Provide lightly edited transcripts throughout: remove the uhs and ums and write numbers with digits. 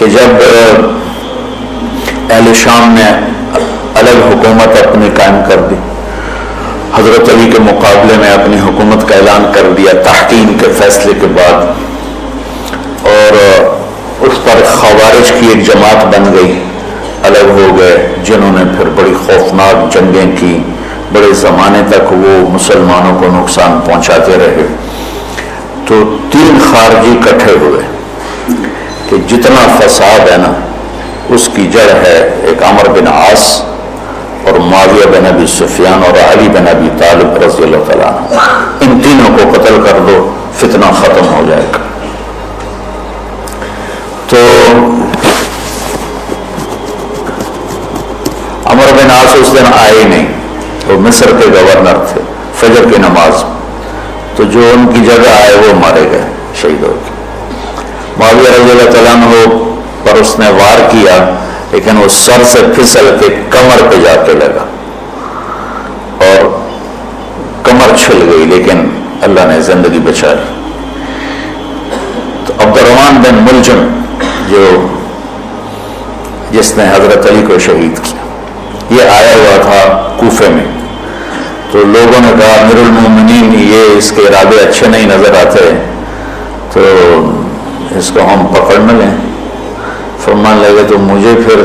کہ جب اہل شام نے الگ حکومت اپنی قائم کر دی، حضرت علی کے مقابلے میں اپنی حکومت کا اعلان کر دیا تحکیم کے فیصلے کے بعد، اور اس پر خوارج کی ایک جماعت بن گئی، الگ ہو گئے، جنہوں نے پھر بڑی خوفناک جنگیں کی، بڑے زمانے تک وہ مسلمانوں کو نقصان پہنچاتے رہے۔ تو 3 خارجی اکٹھے ہوئے کہ جتنا فساد ہے نا اس کی جڑ ہے ایک عمرو بن عاص اور معاویہ بن ابی سفیان اور علی بن ابی طالب رضی اللہ تعالیٰ عنہ، ان تینوں کو قتل کر دو، فتنہ ختم ہو جائے گا۔ تو عمرو بن عاص اس دن آئے نہیں، وہ مصر کے گورنر تھے، فجر کی نماز، تو جو ان کی جگہ آئے وہ مارے گئے، شہید ہو گئے۔ معاویہ رضی اللہ تعالیٰ عنہ پر اس نے وار کیا، لیکن وہ سر سے پھسل کے کمر پہ جا کے لگا اور کمر چھل گئی، لیکن اللہ نے زندگی بچا لی۔ تو عبد الرحمن بن ملجم جس نے حضرت علی کو شہید کیا، یہ آیا ہوا تھا کوفے میں، تو لوگوں نے کہا امیر المومنین یہ اس کے ارادے اچھے نہیں نظر آتے، تو اس کو ہم پکڑ نہ لیں۔ فرمان لگے تو مجھے پھر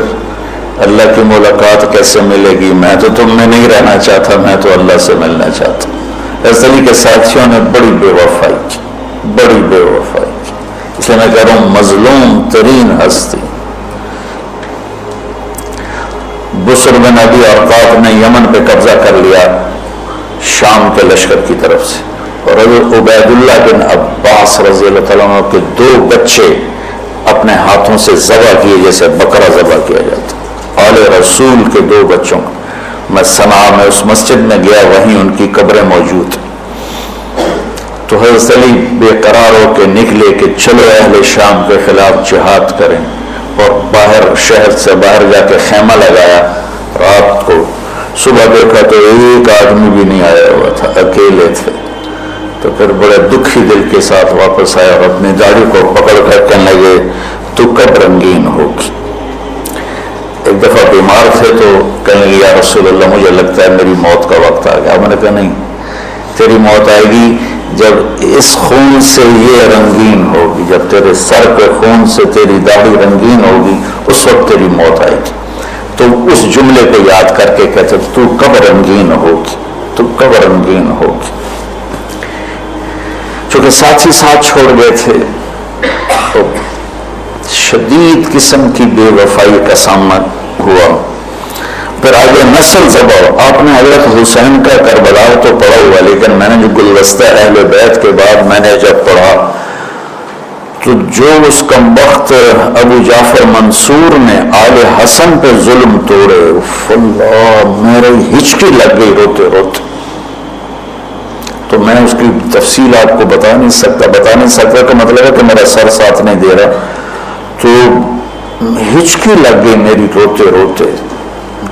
اللہ کی ملاقات کیسے ملے گی؟ میں تو تم میں نہیں رہنا چاہتا، میں تو اللہ سے ملنا چاہتا ہوں۔ حضرت علی کے ساتھیوں نے بڑی بے وفائی کی، بڑی بے وفائی کی، اس لیے میں کہہ رہا ہوں مظلوم ترین ہستی۔ بسر بن ابی ارقاط نے یمن پہ قبضہ کر لیا شام کے لشکر کی طرف سے، اور عبید اللہ بن عباس رضی اللہ تعالیٰ عنہ کے 2 بچے اپنے ہاتھوں سے ذبح کیے جیسے بکرا ذبح کیا جاتا۔ آل رسول کے 2 بچوں، میں صنعاء میں اس مسجد میں گیا، وہیں ان کی قبریں موجود۔ تو حضرت علی بے قرار ہو کے نکلے کہ چلو اہل شام کے خلاف جہاد کریں، اور باہر شہر سے باہر جا کے خیمہ لگایا رات کو۔ صبح دیکھا تو ایک آدمی بھی نہیں آیا ہوا تھا، اکیلے تھے۔ تو پھر بڑے دکھی دل کے ساتھ واپس آیا اور اپنی داڑھی کو پکڑ کر کہنے لگے تو کب رنگین ہوگی؟ ایک دفعہ بیمار تھے تو کہنے لگے یا رسول اللہ مجھے لگتا ہے میری موت کا وقت آ گیا۔ میں نے کہا نہیں، تیری موت آئے گی جب اس خون سے یہ رنگین ہوگی، جب تیرے سر کے خون سے تیری داڑھی رنگین ہوگی اس وقت تیری موت آئے گی۔ تو اس جملے کو یاد کر کے کہتے تو کب رنگین ہوگی، تو کب رنگین ہوگی۔ چونکہ ساتھی ساتھ چھوڑ گئے تھے تو شدید قسم کی بے وفائی کا سامنا ہوا۔ پھر آگے نسل ذبح، آپ نے حضرت حسین کا کربلا تو پڑھا ہوا، لیکن میں نے جو گلدستہ اہل بیت کے بعد میں نے جب پڑھا تو جو اس کمبخت ابو جعفر منصور نے آل حسن پہ ظلم توڑے، اللہ میرے ہچکی لگ گئی روتے روتے۔ تو میں اس کی تفصیل آپ کو بتا نہیں سکتا کا مطلب ہے کہ میرا سر ساتھ نہیں دے رہا، تو ہچکی لگ گئی میری روتے روتے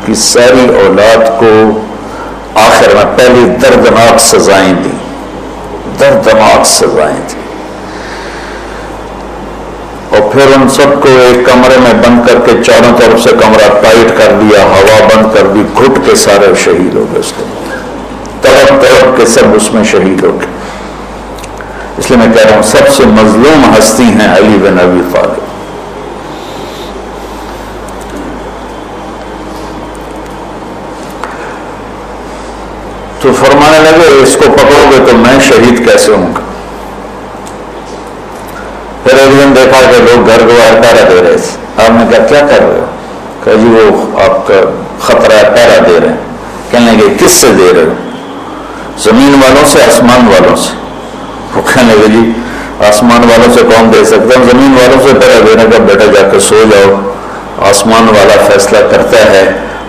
کہ ساری اولاد کو آخر میں پہلی دردناک سزائیں دی، دردناک سزائیں دی، اور پھر ان سب کو ایک کمرے میں بند کر کے چاروں طرف سے کمرہ ٹائٹ کر دیا، ہوا بند کر دی، گھٹ کے سارے شہید ہو گئے، اس کے تڑپ تڑپ کے سب اس میں شہید ہو گئے۔ اس لیے میں کہہ رہا ہوں سب سے مظلوم ہستی ہیں علی بن ابی طالب۔ تو فرمانے لگے اس کو پکڑو گے تو میں شہید کیسے ہوں گا؟ پھر ایک دن دیکھا کہ لوگ گھر گوار پہرا دے رہے تھے۔ آپ نے کہا کیا کر رہے ہو؟ کہا جی وہ آپ کا خطرہ ہے، پہرا دے رہے ہیں۔ کہنے لگے کس سے دے رہے ہو؟ زمین والوں سے، آسمان والوں سے؟ وہ کہنے لگے جی آسمان والوں سے کون دے سکتا ہے، زمین والوں سے پہرا دینے کا، بیٹا جا کے سو جاؤ، آسمان والا فیصلہ کرتا ہے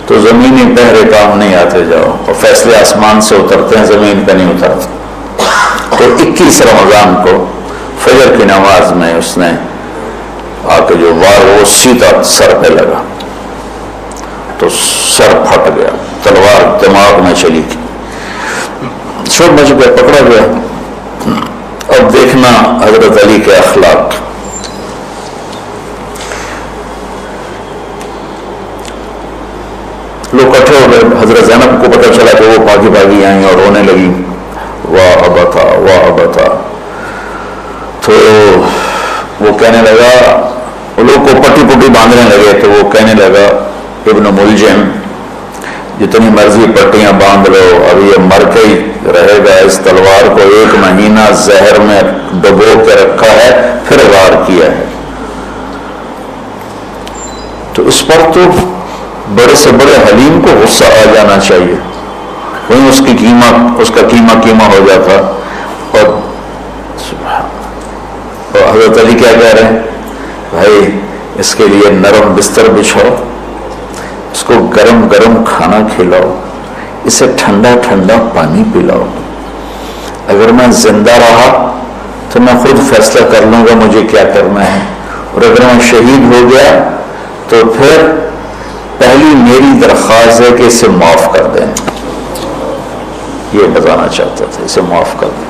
تو زمینی پہرے کام نہیں آتے، جاؤ، اور فیصلے آسمان سے اترتے ہیں، زمین پہ نہیں اترتے۔ تو 21 رمضان کو فجر کی نماز میں اس نے آ کے جو وار وہ سیدھا سر پہ لگا تو سر پھٹ گیا، تلوار دماغ میں چلی گئی، چھوٹ بچ گیا، پکڑا گیا۔ اب دیکھنا حضرت علی کے اخلاق، لوگ اکٹھے ہو گئے. حضرت زینب کو پتہ چلا کہ وہ بھاگی بھاگی آئیں اور رونے لگی. واہ ابتا واہ ابتا. تو وہ کہنے لگا, وہ لوگ کو پٹی پٹی باندھنے لگے تو وہ کہنے لگا ابن ملجم جتنی مرضی پٹیاں باندھ لو, اب یہ مر کے ہی رہے گا. اس تلوار کو 1 مہینہ زہر میں ڈبو کے رکھا ہے پھر وار کیا ہے. تو اس پر تو بڑے سے بڑے حلیم کو غصہ آ جانا چاہیے. وہیں اس کا قیمہ ہو جاتا. اور حضرت علی کیا کہہ رہے ہیں, بھائی اس کے لیے نرم بستر بچھاؤ, اس کو گرم گرم کھانا کھلاؤ, اسے ٹھنڈا ٹھنڈا پانی پلاؤ. اگر میں زندہ رہا تو میں خود فیصلہ کر لوں گا مجھے کیا کرنا ہے, اور اگر میں شہید ہو گیا تو پھر پہلی میری درخواست ہے کہ اسے معاف کر دیں. یہ بتانا چاہتا تھا, اسے معاف کر دیں.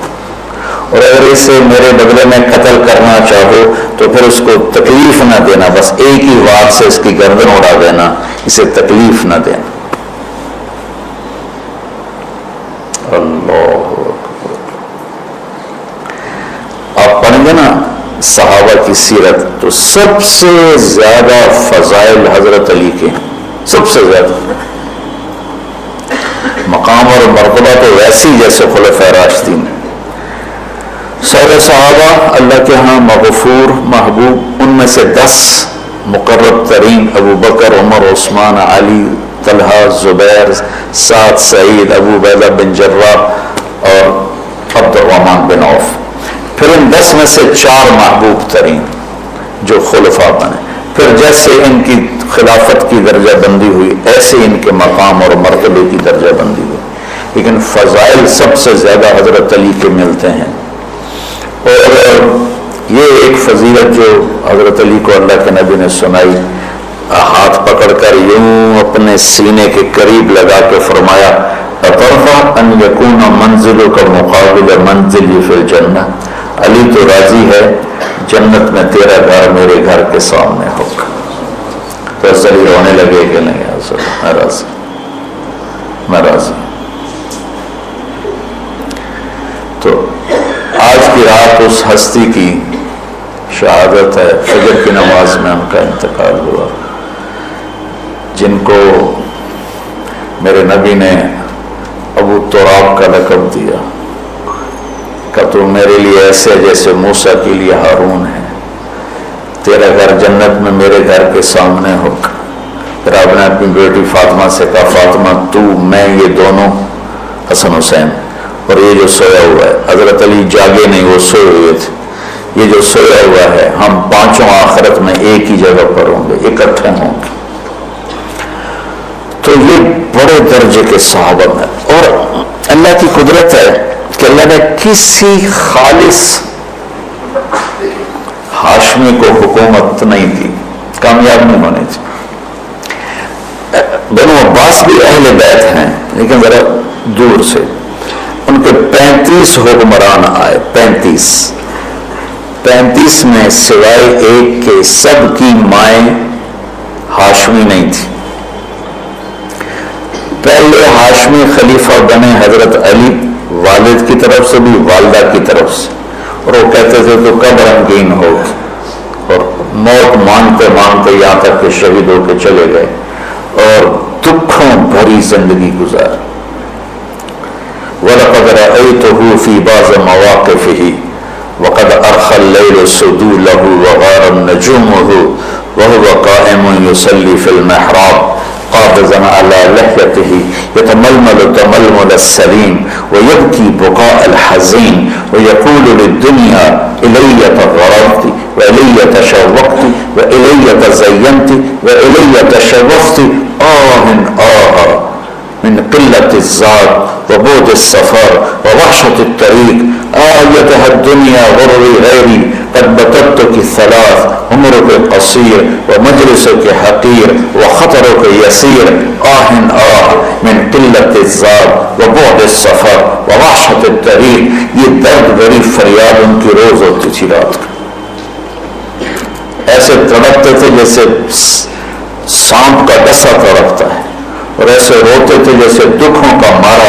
اور اگر اسے میرے بدلے میں قتل کرنا چاہو تو پھر اس کو تکلیف نہ دینا, بس ایک ہی وار سے اس کی گردن اڑا دینا, اسے تکلیف نہ دینا. اللہ اکبر. آپ پڑھیں گے نا صحابہ کی سیرت تو سب سے زیادہ فضائل حضرت علی کے, سب سے زیادہ مقام اور مرتبہ تو ویسی جیسے خلفائے راشدین. سارے صحابہ اللہ کے ہاں مغفور محبوب, ان میں سے 10 مقرب ترین ابو بکر, عمر, عثمان, علی, طلحہ, زبیر, سعد, سعید, ابو عبیدہ بن جراح اور عبد الرحمن بن عوف. پھر ان 10 میں سے 4 محبوب ترین جو خلفاء بنے. پھر جیسے ان کی خلافت کی درجہ بندی ہوئی ایسے ان کے مقام اور مرتبے کی درجہ بندی ہوئی, لیکن فضائل سب سے زیادہ حضرت علی کے ملتے ہیں. اور یہ ایک فضیلت جو حضرت علی کو اللہ کے نبی نے سنائی, ہاتھ پکڑ کر یوں اپنے سینے کے قریب لگا کے فرمایا, اطرفا ان یکون منزلوں کا مقابل منزل فی الجنہ. علی تو راضی ہے جنت میں تیرا گھر میرے گھر کے سامنے ہوگا. تو علی رونے لگے کہ نہیں میں راضی. تو آج کی رات اس ہستی کی شہادت ہے, فجر کی نماز میں ان کا انتقال ہوا, جن کو میرے نبی نے ابو تراب کا لقب دیا کہ تو میرے لیے ایسے جیسے موسیٰ کے لیے ہارون ہے, تیرا گھر جنت میں میرے گھر کے سامنے ہوگا. پھر آپ نے اپنی بیٹی فاطمہ سے کہا, فاطمہ تو میں یہ دونوں حسن حسین اور یہ جو سویا ہوا ہے, حضرت علی جاگے نہیں, وہ سوئے ہوئے تھے, یہ جو سویا ہوا ہے ہم پانچوں آخرت میں ایک ہی جگہ پر ہوں گے, اکٹھے ہوں گے. تو یہ بڑے درجے کے صحابہ ہیں. اور اللہ کی قدرت ہے کہ اللہ نے کسی خالص ہاشمی کو حکومت نہیں دی, کامیاب نہیں ہونے تھی. بنو عباس بھی اہل بیت ہیں لیکن ذرا دور سے. ان کے 35 حکمران آئے, 35 میں سوائے ایک کے سب کی مائیں ہاشمی نہیں تھی. پہلے ہاشمی خلیفہ بنے حضرت علی, والد کی طرف سے بھی والدہ کی طرف سے, اور وہ کہتے تھے تو کب رنگین ہوگی, اور موت مانگتے مانگتے یہاں تک کہ شہید ہو کے چلے گئے اور دکھوں بھری زندگی گزار. وَلَقَدْ رَأَيْتُهُ فِي بَعْضِ مَوَاقِفِهِ وَقَدْ أَرْخَى اللَّيْلُ سُدُولَهُ وَغَارَ النَّجُومُهُ وَهُوَ قَائِمٌ يُصَلِّي فِي الْمِحْرَابِ قابضاً على لحيته يتململ تململ السليم ويبكي بكاء الحزين ويقول للدنيا إلي تغررت وإلي تشوقت وإلي تزينت وإلي تشرفت من قلة الزاد وبعد السفر ووحشة الطريق آيتها الدنيا غري غيري قد بتتك الثلاث عمرك قصير ومجلسك حقير وخطرك يسير من قلة الزاد وبعد السفر ووحشة الطريق. یہ درد بھری فریاد ان کی روز ہوتی تھی رات. ایسے تڑپتے تھے جیسے سانپ کا ڈسا تڑپتا ہے, اور ایسے روتے تھے جیسے دکھوں کا مارا